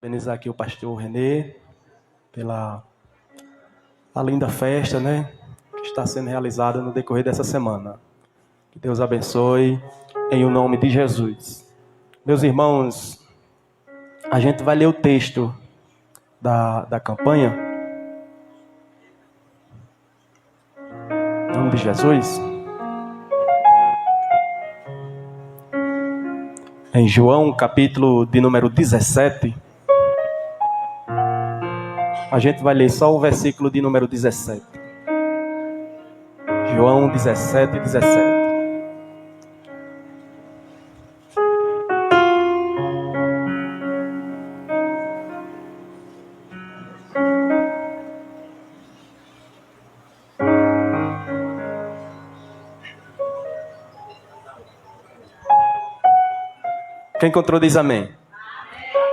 Parabenizar aqui o pastor Renê pela a linda festa, né, que está sendo realizada no decorrer dessa semana. Que Deus abençoe em o nome de Jesus. Meus irmãos, a gente vai ler o texto da campanha. Em nome de Jesus. Em João, capítulo de número 17. A gente vai ler só o versículo de número 17. João 17, 17. Quem encontrou diz amém.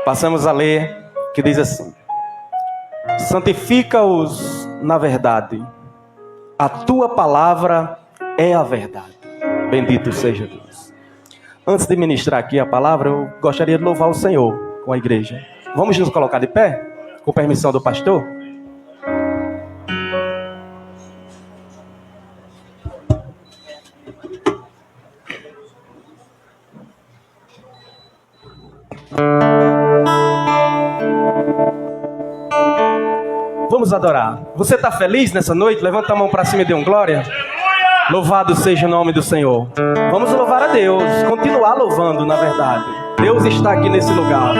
Passamos a ler, que diz assim: santifica-os na verdade, a tua palavra é a verdade. Bendito seja Deus. Antes de ministrar aqui a palavra, eu gostaria de louvar o Senhor com a igreja. Vamos nos colocar de pé, com permissão do pastor? Vamos adorar. Você está feliz nessa noite? Levanta a mão para cima e dê um glória. Louvado seja o nome do Senhor. Vamos louvar a Deus. Continuar louvando, na verdade. Deus está aqui nesse lugar.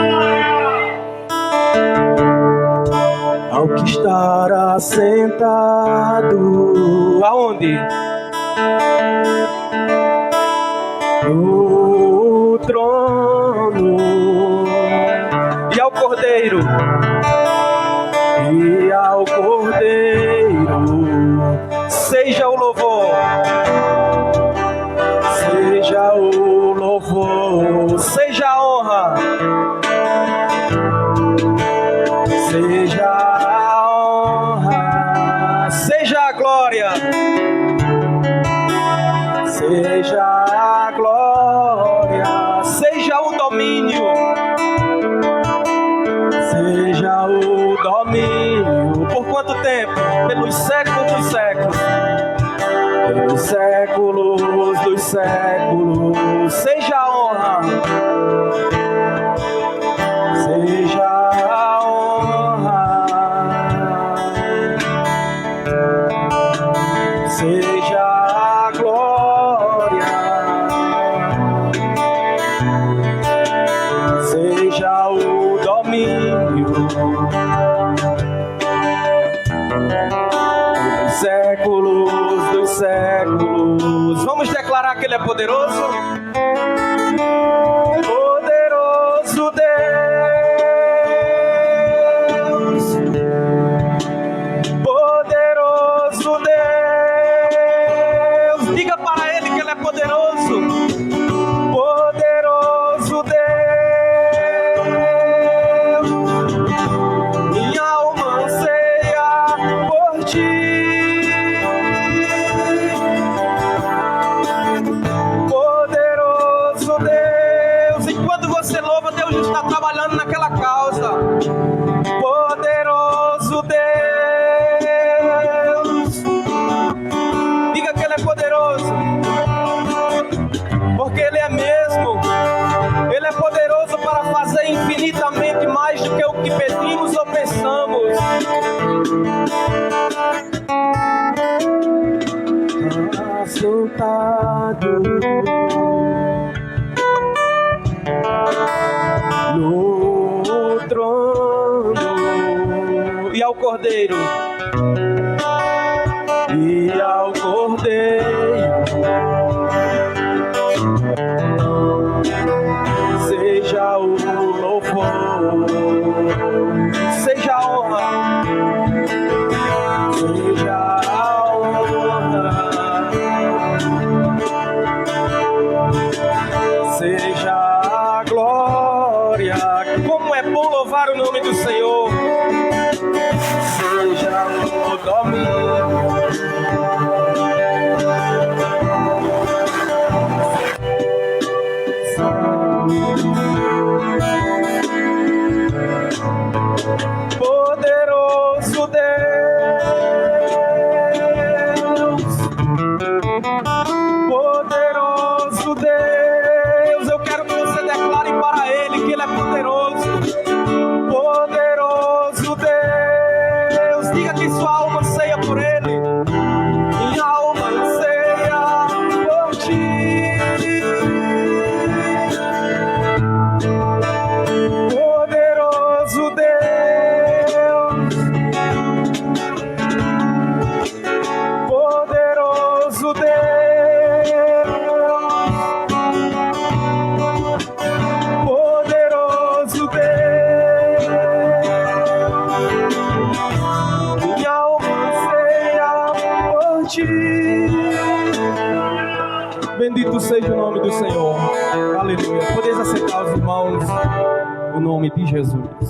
Ao que estar assentado. Aonde? No trono. E ao Cordeiro. E ao Cordeiro seja o louvor, seja o louvor, seja a honra, seja a honra, seja a glória, seja a glória, seja o domínio, seja o domínio. Por quanto tempo? Pelos séculos dos séculos. Pelos séculos dos séculos. Seja a honra. Seja a honra. Seja a glória. Seja o domínio. Dos séculos dos séculos. Vamos declarar que Ele é poderoso? Poderoso Deus. Poderoso Deus. Diga para Ele que Ele é poderoso. Poderoso Deus. Minha alma anseia por Ti. Está trabalhando naquela causa. Poderoso Deus. Diga que Ele é poderoso, porque Ele é mesmo. Ele é poderoso para fazer infinitamente mais do que o que pedimos ou pensamos. Assentado no trono. E ao Cordeiro. E ao Cordeiro. Seja o louvor. Seja a honra. Seja a honra. Seja a glória. Como é bom louvar o nome do Senhor. Seja ti. Bendito seja o nome do Senhor. Aleluia. Podeis aceitar os irmãos o nome de Jesus.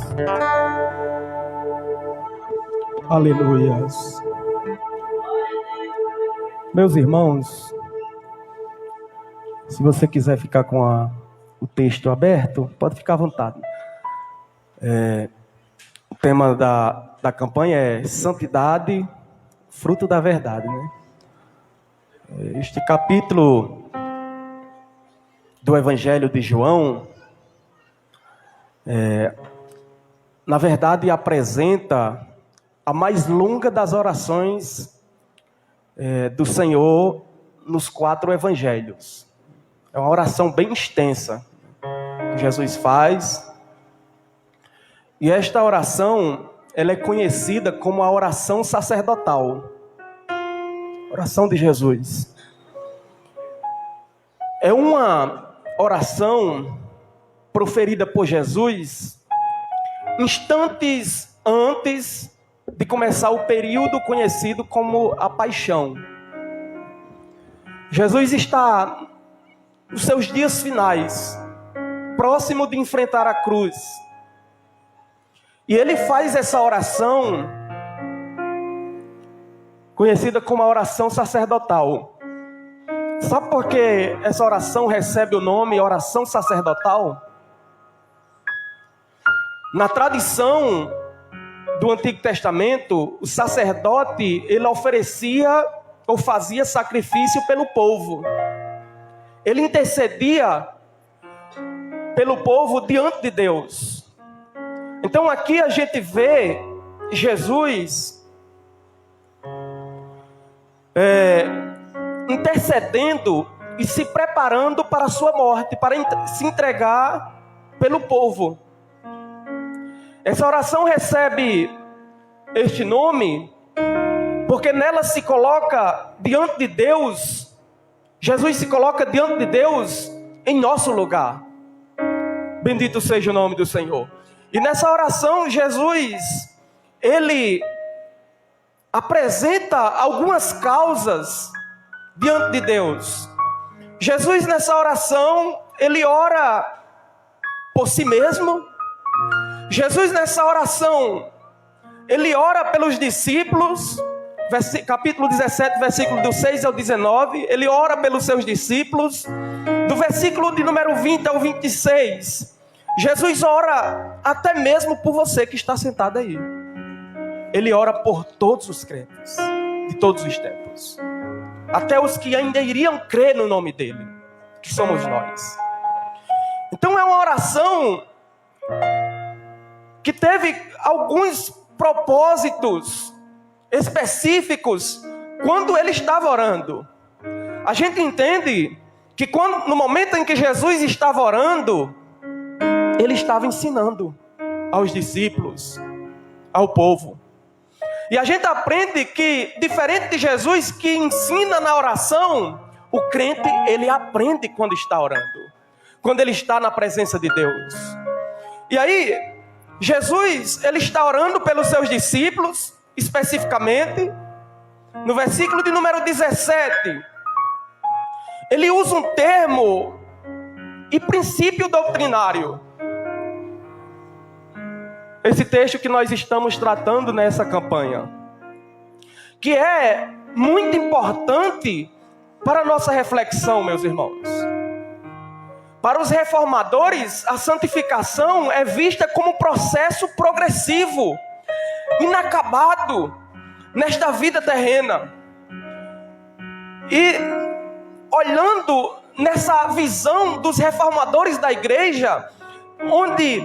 Aleluias. Meus irmãos, se você quiser ficar com o texto aberto, pode ficar à vontade. O tema da campanha é Santidade, fruto da verdade, né? Este capítulo do Evangelho de João, na verdade, apresenta a mais longa das orações do Senhor nos 4 evangelhos. É uma oração bem extensa que Jesus faz. E esta oração, ela é conhecida como a oração sacerdotal. Oração de Jesus. É uma oração proferida por Jesus instantes antes de começar o período conhecido como a paixão. Jesus está nos seus dias finais, próximo de enfrentar a cruz. E ele faz essa oração, conhecida como a oração sacerdotal. Sabe por que essa oração recebe o nome oração sacerdotal? Na tradição do Antigo Testamento, o sacerdote, ele oferecia ou fazia sacrifício pelo povo. Ele intercedia pelo povo diante de Deus. Então aqui a gente vê Jesus intercedendo e se preparando para a sua morte, para se entregar pelo povo. Essa oração recebe este nome porque nela se coloca diante de Deus, Jesus se coloca diante de Deus em nosso lugar. Bendito seja o nome do Senhor. E nessa oração Jesus, ele apresenta algumas causas diante de Deus. Jesus nessa oração, ele ora por si mesmo. Jesus nessa oração, ele ora pelos discípulos, capítulo 17, versículo do 6 ao 19, ele ora pelos seus discípulos. Do versículo de número 20 ao 26, Jesus ora até mesmo por você que está sentado aí. Ele ora por todos os crentes, de todos os tempos. Até os que ainda iriam crer no nome dele, que somos nós. Então é uma oração que teve alguns propósitos específicos quando ele estava orando. A gente entende que no momento em que Jesus estava orando, ele estava ensinando aos discípulos, ao povo. E a gente aprende que, diferente de Jesus que ensina na oração, o crente, ele aprende quando está orando, quando ele está na presença de Deus. E aí, Jesus, ele está orando pelos seus discípulos, especificamente, no versículo de número 17, ele usa um termo e princípio doutrinário. Esse texto que nós estamos tratando nessa campanha, que é muito importante para a nossa reflexão, meus irmãos. Para os reformadores, a santificação é vista como um processo progressivo, inacabado, nesta vida terrena. E olhando nessa visão dos reformadores da igreja, onde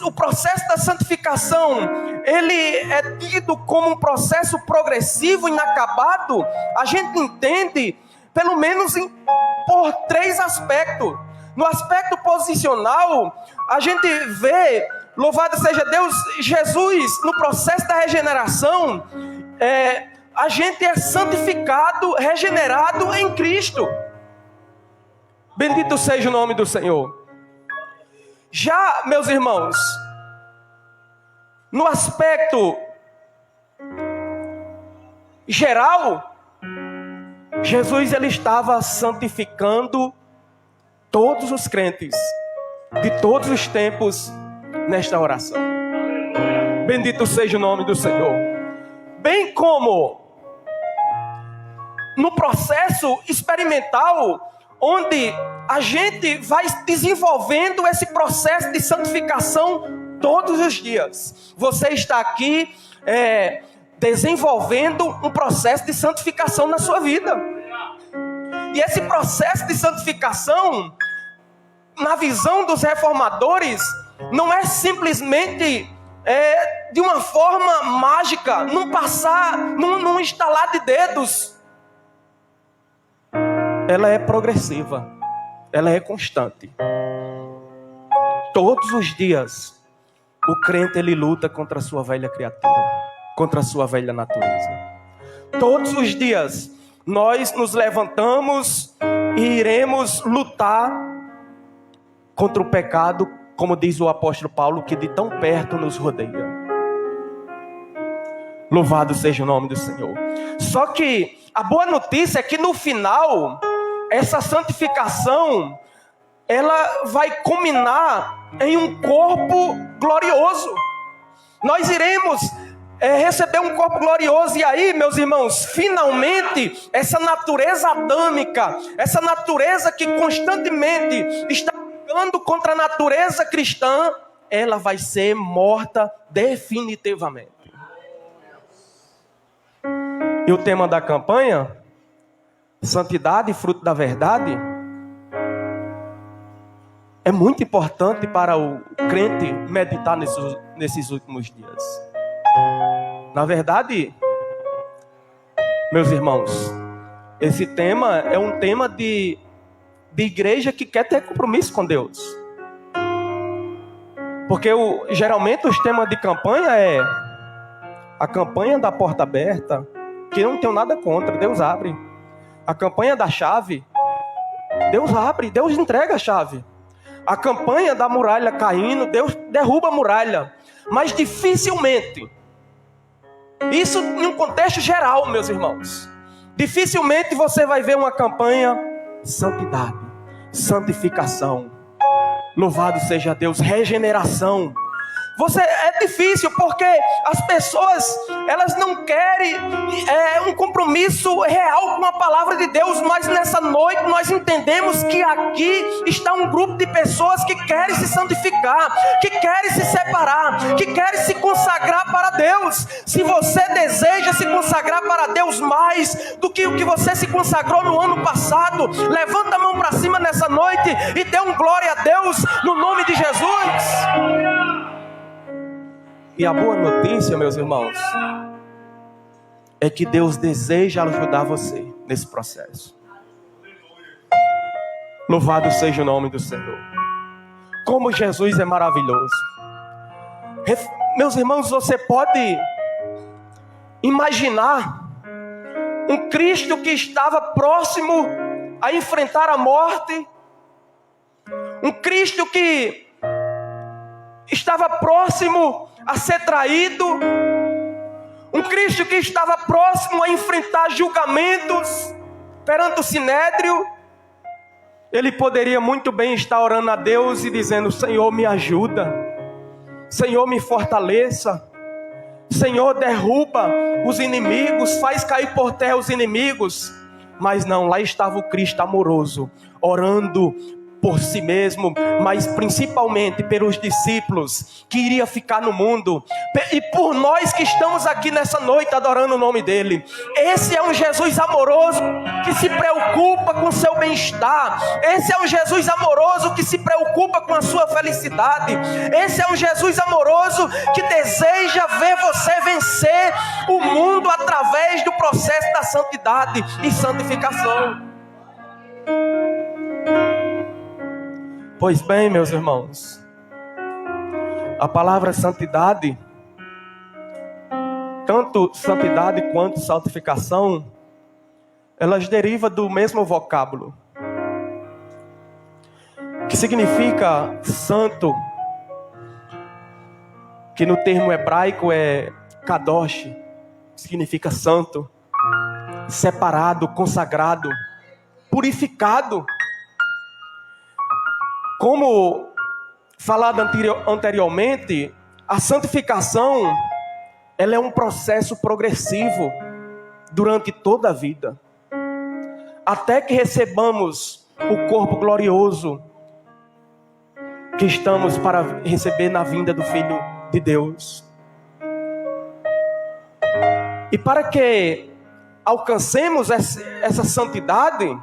o processo da santificação, ele é tido como um processo progressivo, inacabado, a gente entende, pelo menos por 3 aspectos. No aspecto posicional, a gente vê, louvado seja Deus, Jesus, no processo da regeneração, a gente é santificado, regenerado em Cristo. Bendito seja o nome do Senhor. Já, meus irmãos, no aspecto geral, Jesus, ele estava santificando todos os crentes de todos os tempos nesta oração. Bendito seja o nome do Senhor. Bem como no processo experimental, onde a gente vai desenvolvendo esse processo de santificação todos os dias. Você está aqui desenvolvendo um processo de santificação na sua vida. E esse processo de santificação, na visão dos reformadores, não é simplesmente de uma forma mágica, num estalar de dedos. Ela é progressiva, ela é constante. Todos os dias, o crente ele luta contra a sua velha criatura, contra a sua velha natureza. Todos os dias, nós nos levantamos e iremos lutar contra o pecado, como diz o apóstolo Paulo, que de tão perto nos rodeia. Louvado seja o nome do Senhor. Só que a boa notícia é que no final, essa santificação, ela vai culminar em um corpo glorioso. Nós iremos receber um corpo glorioso. E aí, meus irmãos, finalmente, essa natureza adâmica, essa natureza que constantemente está lutando contra a natureza cristã, ela vai ser morta definitivamente. E o tema da campanha, santidade, fruto da verdade, é muito importante para o crente meditar nesses últimos dias. Na verdade, meus irmãos, esse tema é um tema de igreja que quer ter compromisso com Deus. Porque geralmente os temas de campanha é a campanha da porta aberta, que eu não tenho nada contra, Deus abre. A campanha da chave, Deus abre, Deus entrega a chave. A campanha da muralha caindo, Deus derruba a muralha. Mas dificilmente, isso em um contexto geral, meus irmãos, dificilmente você vai ver uma campanha santidade, santificação, louvado seja Deus, regeneração. É difícil porque as pessoas, elas não querem um compromisso real com a palavra de Deus. Mas nessa noite nós entendemos que aqui está um grupo de pessoas que querem se santificar, que querem se separar, que querem se consagrar para Deus. Se você deseja se consagrar para Deus mais do que o que você se consagrou no ano passado, levanta a mão para cima nessa noite e dê um glória a Deus no nome de Jesus. E a boa notícia, meus irmãos, é que Deus deseja ajudar você nesse processo. Louvado seja o nome do Senhor. Como Jesus é maravilhoso. Meus irmãos, você pode imaginar um Cristo que estava próximo a enfrentar a morte, um Cristo que estava próximo a ser traído, um Cristo que estava próximo a enfrentar julgamentos perante o Sinédrio. Ele poderia muito bem estar orando a Deus e dizendo: Senhor, me ajuda, Senhor, me fortaleça, Senhor, derruba os inimigos, faz cair por terra os inimigos. Mas não, lá estava o Cristo amoroso, orando por si mesmo, mas principalmente pelos discípulos que iria ficar no mundo, e por nós que estamos aqui nessa noite adorando o nome dele. Esse é um Jesus amoroso que se preocupa com o seu bem-estar. Esse é um Jesus amoroso que se preocupa com a sua felicidade. Esse é um Jesus amoroso que deseja ver você vencer o mundo através do processo da santidade e santificação. Pois bem, meus irmãos, a palavra santidade, tanto santidade quanto santificação, elas derivam do mesmo vocábulo, que significa santo, que no termo hebraico é kadosh, que significa santo. separado, consagrado, purificado. Como falado anteriormente, a santificação, ela é um processo progressivo durante toda a vida, até que recebamos o corpo glorioso que estamos para receber na vinda do Filho de Deus. E para que alcancemos essa santidade,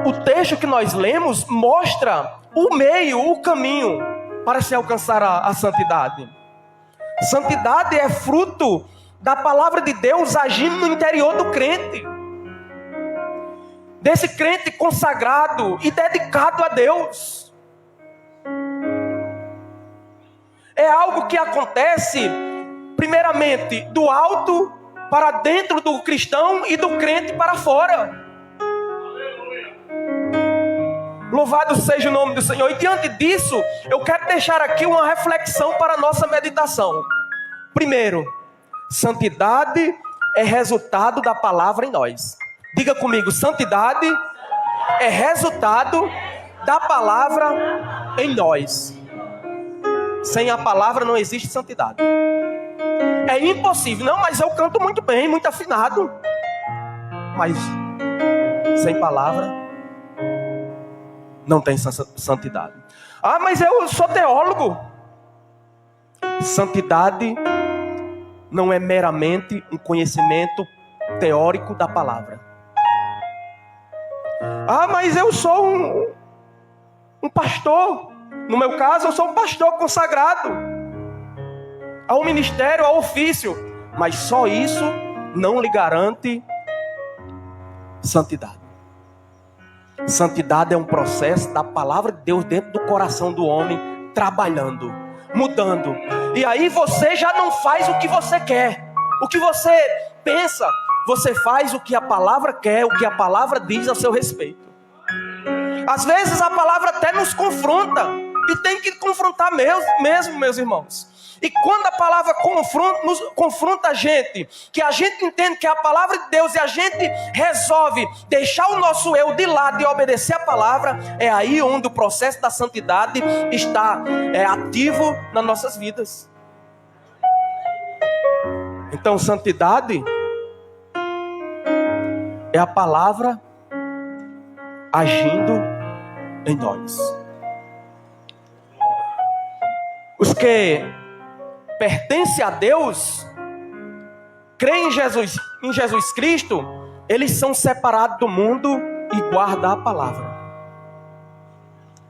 o texto que nós lemos mostra o meio, o caminho para se alcançar a santidade. Santidade é fruto da palavra de Deus agindo no interior do crente, desse crente consagrado e dedicado a Deus. É algo que acontece primeiramente do alto para dentro do cristão e do crente para fora. Louvado seja o nome do Senhor. E diante disso, eu quero deixar aqui uma reflexão para a nossa meditação. Primeiro, santidade é resultado da palavra em nós. Diga comigo, santidade é resultado da palavra em nós. Sem a palavra não existe santidade. É impossível. Não, mas eu canto muito bem, muito afinado. Mas sem palavra não tem santidade. Ah, mas eu sou teólogo. Santidade não é meramente um conhecimento teórico da palavra. Ah, mas eu sou um pastor. No meu caso, eu sou um pastor consagrado ao ministério, ao ofício. Mas só isso não lhe garante santidade. Santidade é um processo da palavra de Deus dentro do coração do homem, trabalhando, mudando. E aí você já não faz o que você quer, o que você pensa. Você faz o que a palavra quer, o que a palavra diz a seu respeito. Às vezes a palavra até nos confronta, e tem que confrontar mesmo, meus irmãos. E quando a palavra confronta a gente, que a gente entende que é a palavra de Deus e a gente resolve deixar o nosso eu de lado e obedecer a palavra, é aí onde o processo da santidade está ativo nas nossas vidas. Então, santidade é a palavra agindo em nós. Os que pertencem a Deus, creem em Jesus Cristo, eles são separados do mundo e guardam a palavra.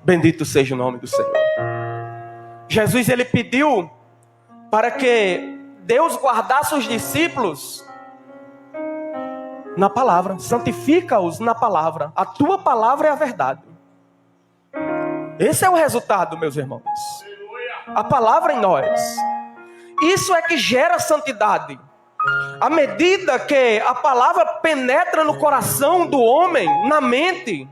Bendito seja o nome do Senhor. Jesus, ele pediu para que Deus guardasse os discípulos na palavra. Santifica-os na palavra. A tua palavra é a verdade. Esse é o resultado, meus irmãos. A palavra em nós. Isso é que gera santidade. À medida que a palavra penetra no coração do homem, na mente.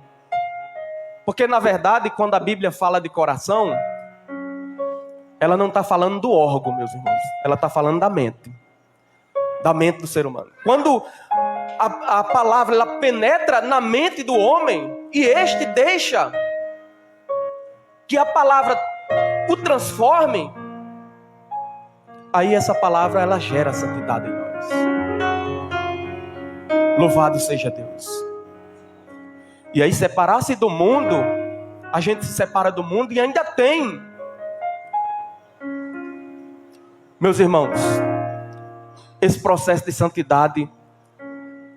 Porque na verdade, quando a Bíblia fala de coração, ela não está falando do órgão, meus irmãos. Ela está falando da mente. Da mente do ser humano. Quando a palavra ela penetra na mente do homem, e este deixa que a palavra o transforme, aí essa palavra ela gera santidade em nós. Louvado seja Deus. E aí separar-se do mundo, a gente se separa do mundo e ainda tem, meus irmãos, esse processo de santidade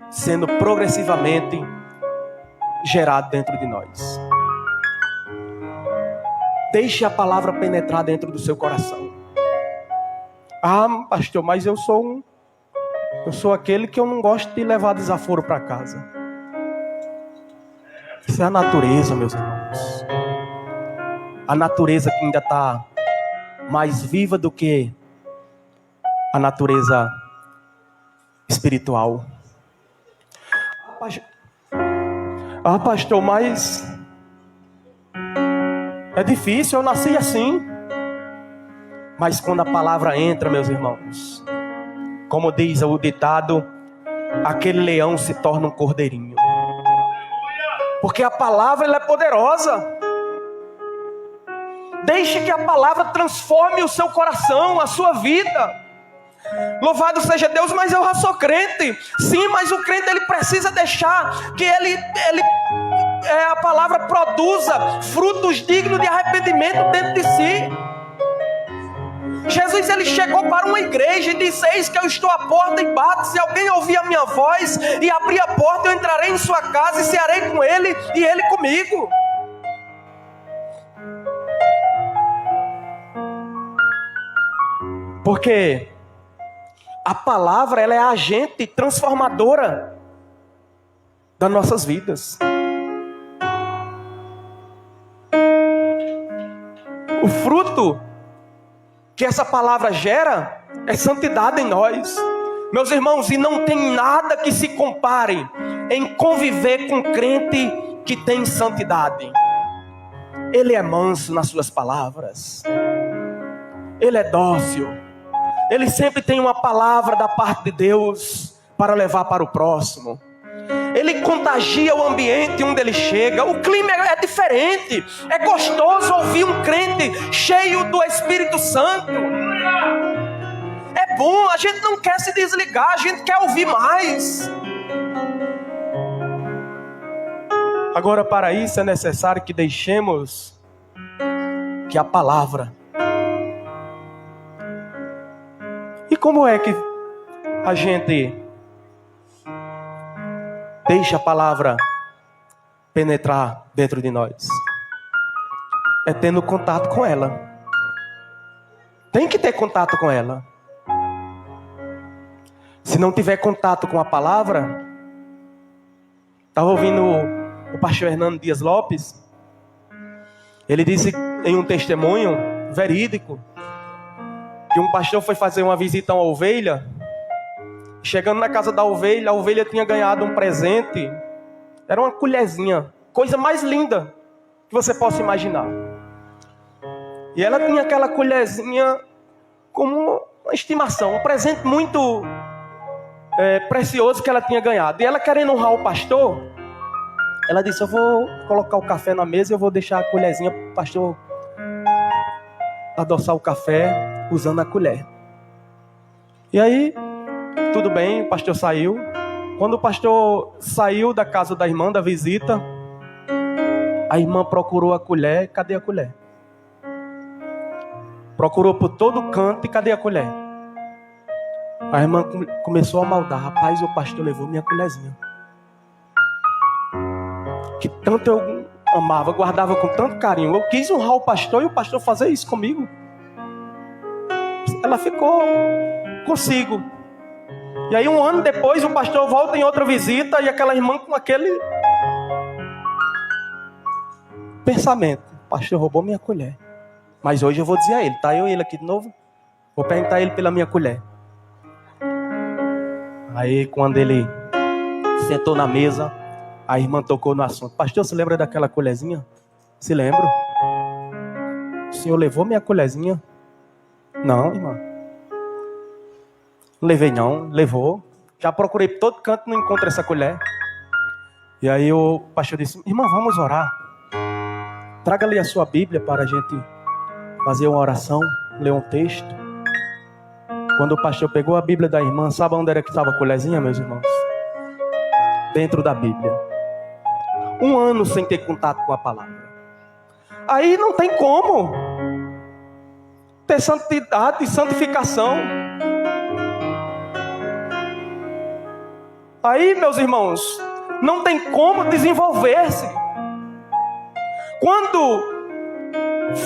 sendo progressivamente gerado dentro de nós. Deixe a palavra penetrar dentro do seu coração. Ah, pastor, mas eu sou aquele que eu não gosto de levar desaforo para casa. Isso é a natureza, meus irmãos. A natureza que ainda está mais viva do que a natureza espiritual. Ah, pastor, mas é difícil, eu nasci assim. Mas quando a palavra entra, meus irmãos, Como diz o ditado, aquele leão se torna um cordeirinho. Porque a palavra ela é poderosa. Deixe que a palavra transforme o seu coração, a sua vida. Louvado seja Deus, mas eu já sou crente. Sim, mas o crente ele precisa deixar que a palavra produza frutos dignos de arrependimento dentro de si. Jesus ele chegou para uma igreja e disse: eis que eu estou à porta e bato. Se alguém ouvir a minha voz e abrir a porta, eu entrarei em sua casa e cearei com ele e ele comigo. Porque a palavra ela é a agente transformadora das nossas vidas. O fruto que essa palavra gera é santidade em nós. Meus irmãos, e não tem nada que se compare em conviver com crente que tem santidade. Ele é manso nas suas palavras. Ele é dócil. Ele sempre tem uma palavra da parte de Deus para levar para o próximo. Ele contagia o ambiente onde ele chega. O clima é diferente. É gostoso ouvir um crente cheio do Espírito Santo. É bom, a gente não quer se desligar, a gente quer ouvir mais. Agora, para isso é necessário que deixemos que a palavra. E como é que a gente deixa a palavra penetrar dentro de nós? É tendo contato com ela. Tem que ter contato com ela. Se não tiver contato com a palavra, estava ouvindo o pastor Hernando Dias Lopes. Ele disse em um testemunho verídico que um pastor foi fazer uma visita a uma ovelha. Chegando na casa da ovelha, a ovelha tinha ganhado um presente. Era uma colherzinha, coisa mais linda que você possa imaginar. E ela tinha aquela colherzinha como uma estimação, um presente muito precioso que ela tinha ganhado. E ela, querendo honrar o pastor, ela disse: eu vou colocar o café na mesa e eu vou deixar a colherzinha para o pastor adoçar o café usando a colher. E aí, tudo bem, o pastor saiu. Quando o pastor saiu da casa da irmã, da visita, a irmã procurou a colher. Cadê a colher? Procurou por todo canto e cadê a colher? A irmã começou a maldar. Rapaz, o pastor levou minha colherzinha, que tanto eu amava, guardava com tanto carinho. Eu quis honrar o pastor e o pastor fazer isso comigo. Ela ficou consigo. E aí 1 ano depois o pastor volta em outra visita e aquela irmã com aquele pensamento: o pastor roubou minha colher. Mas hoje eu vou dizer a ele, tá eu e ele aqui de novo, vou perguntar a ele pela minha colher. Aí quando ele sentou na mesa, a irmã tocou no assunto: pastor, você lembra daquela colherzinha? Se lembro. O senhor levou minha colherzinha? Não, irmã. Não levei não, levou. Já procurei por todo canto, não encontro essa colher. E aí o pastor disse: irmã, vamos orar. Traga ali a sua Bíblia para a gente fazer uma oração, ler um texto. Quando o pastor pegou a Bíblia da irmã, sabe onde era que estava a colherzinha, meus irmãos? Dentro da Bíblia. 1 ano sem ter contato com a palavra. Aí não tem como ter santidade e santificação. Aí, meus irmãos, não tem como desenvolver-se. Quando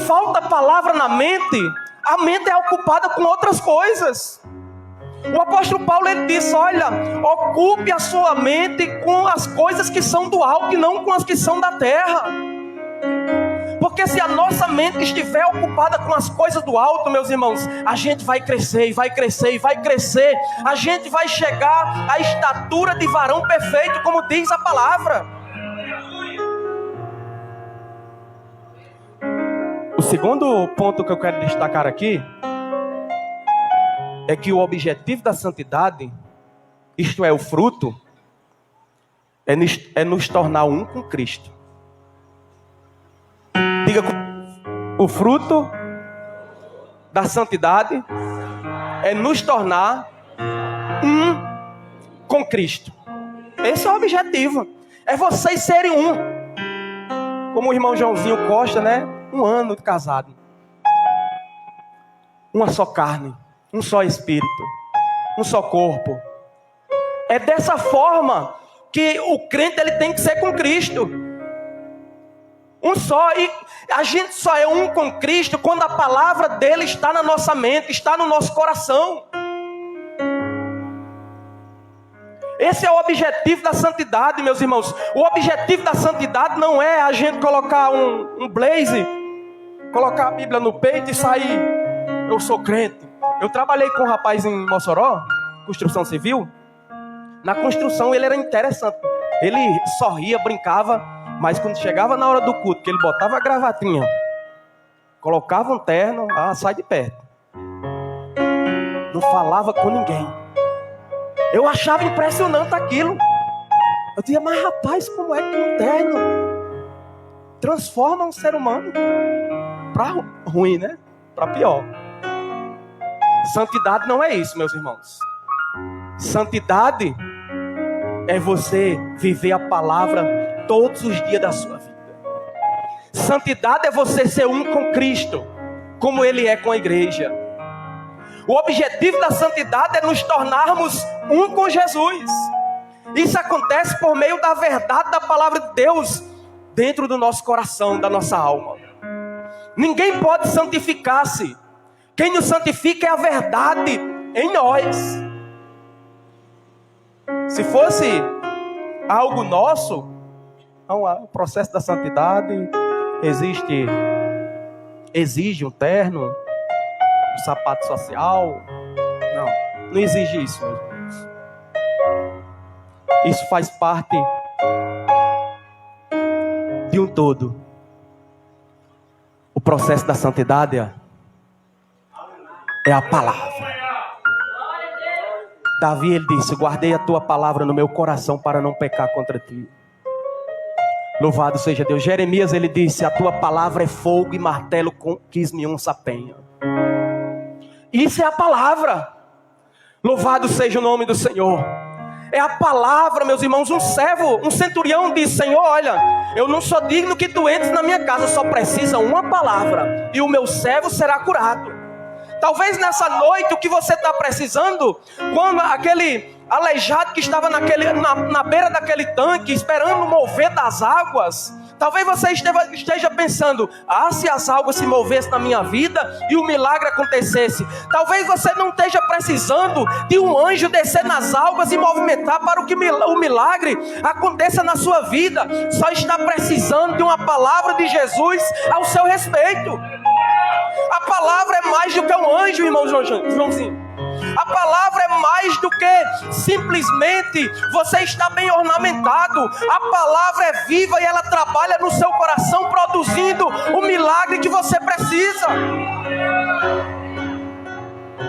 falta palavra na mente, a mente é ocupada com outras coisas. O apóstolo Paulo ele disse: olha, ocupe a sua mente com as coisas que são do alto e não com as que são da terra. Porque se a nossa mente estiver ocupada com as coisas do alto, meus irmãos, a gente vai crescer e vai crescer e vai crescer. A gente vai chegar à estatura de varão perfeito, como diz a palavra. O segundo ponto que eu quero destacar aqui é que o objetivo da santidade, isto é, o fruto, é nos tornar um com Cristo. Diga, o fruto da santidade é nos tornar um com Cristo. Esse é o objetivo. É vocês serem um. Como o irmão Joãozinho Costa, né? 1 ano de casado. Uma só carne, um só espírito, um só corpo. É dessa forma que o crente ele tem que ser com Cristo. Um só. E a gente só é um com Cristo quando a palavra dele está na nossa mente, está no nosso coração. Esse é o objetivo da santidade, meus irmãos. O objetivo da santidade não é a gente colocar um blazer, colocar a Bíblia no peito e sair. Eu sou crente. Eu trabalhei com um rapaz em Mossoró, construção civil. Na construção ele era interessante. Ele sorria, brincava, mas quando chegava na hora do culto, que ele botava a gravatinha, colocava um terno, sai de perto. Não falava com ninguém. Eu achava impressionante aquilo. Eu dizia, mas rapaz, como é que um terno transforma um ser humano para ruim, né? Para pior. Santidade não é isso, meus irmãos. Santidade é você viver a palavra todos os dias da sua vida. Santidade é você ser um com Cristo, como Ele é com a igreja. O objetivo da santidade é nos tornarmos um com Jesus. Isso acontece por meio da verdade da palavra de Deus dentro do nosso coração, da nossa alma. Ninguém pode santificar-se. Quem nos santifica é a verdade em nós. Se fosse algo nosso, o processo da santidade exige um terno, um sapato social. Não exige isso, meus irmãos. Isso faz parte de um todo. O processo da santidade é a palavra. Davi, ele disse, guardei a tua palavra no meu coração para não pecar contra ti. Louvado seja Deus. Jeremias, ele disse, a tua palavra é fogo e martelo que esmiuça a penha. Isso é a palavra. Louvado seja o nome do Senhor. É a palavra, meus irmãos. Um centurião disse, Senhor, olha, eu não sou digno que tu entres na minha casa, só precisa uma palavra e o meu servo será curado. Talvez nessa noite o que você está precisando, quando aquele aleijado que estava na beira daquele tanque, esperando mover das águas, talvez você esteja pensando, se as águas se movessem na minha vida e o milagre acontecesse. Talvez você não esteja precisando de um anjo descer nas águas e movimentar para que o milagre aconteça na sua vida. Só está precisando de uma palavra de Jesus ao seu respeito. A palavra é mais do que um anjo, irmão Joãozinho. A palavra é mais do que simplesmente você estar bem ornamentado. A palavra é viva e ela trabalha no seu coração, produzindo o milagre que você precisa.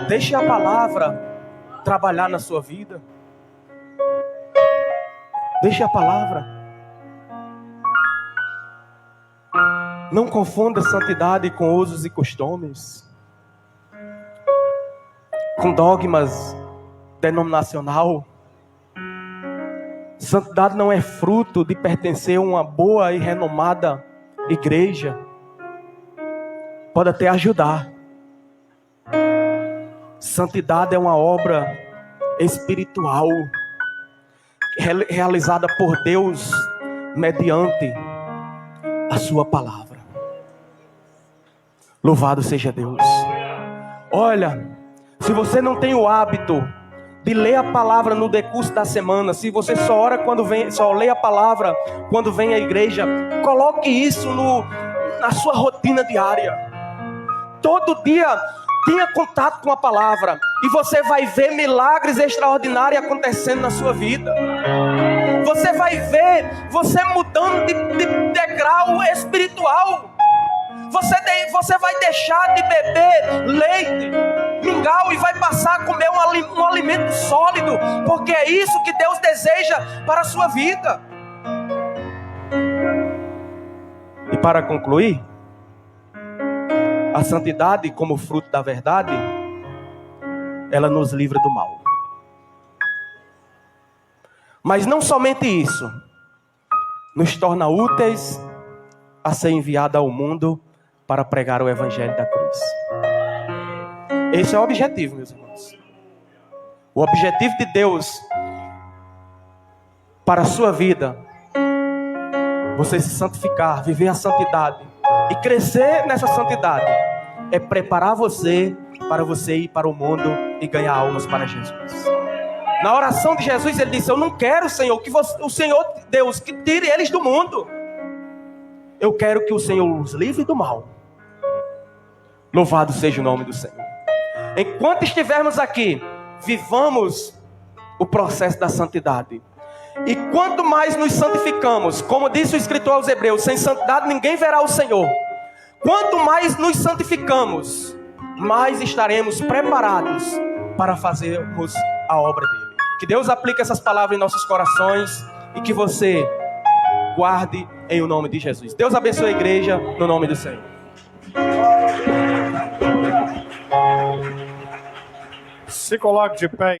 Deixe a palavra trabalhar na sua vida. Deixe a palavra. Não confunda santidade com usos e costumes, com dogmas denominacional. Santidade não é fruto de pertencer a uma boa e renomada igreja. Pode até ajudar. Santidade é uma obra espiritual realizada por Deus mediante a sua palavra. Louvado seja Deus. Olha, se você não tem o hábito de ler a palavra no decurso da semana, se você só ora só lê a palavra quando vem à igreja, coloque isso na sua rotina diária. Todo dia tenha contato com a palavra e você vai ver milagres extraordinários acontecendo na sua vida. Você vai ver você mudando de degrau espiritual. Você vai deixar de beber leite mingau e vai passar a comer um alimento sólido, porque é isso que Deus deseja para a sua vida. E para concluir, a santidade como fruto da verdade, ela nos livra do mal. Mas não somente isso, nos torna úteis a ser enviada ao mundo para pregar o evangelho da cruz. Esse é o objetivo, meus irmãos. O objetivo de Deus para a sua vida, você se santificar, viver a santidade e crescer nessa santidade, é preparar você para você ir para o mundo e ganhar almas para Jesus. Na oração de Jesus ele disse: eu não quero, Senhor, que o Senhor Deus que tire eles do mundo. Eu quero que o Senhor os livre do mal. Louvado seja o nome do Senhor. Enquanto estivermos aqui, vivamos o processo da santidade. E quanto mais nos santificamos, como disse o escritor aos Hebreus, sem santidade ninguém verá o Senhor. Quanto mais nos santificamos, mais estaremos preparados para fazermos a obra dele. Que Deus aplique essas palavras em nossos corações e que você guarde em o nome de Jesus. Deus abençoe a igreja no nome do Senhor. Se coloque de pé.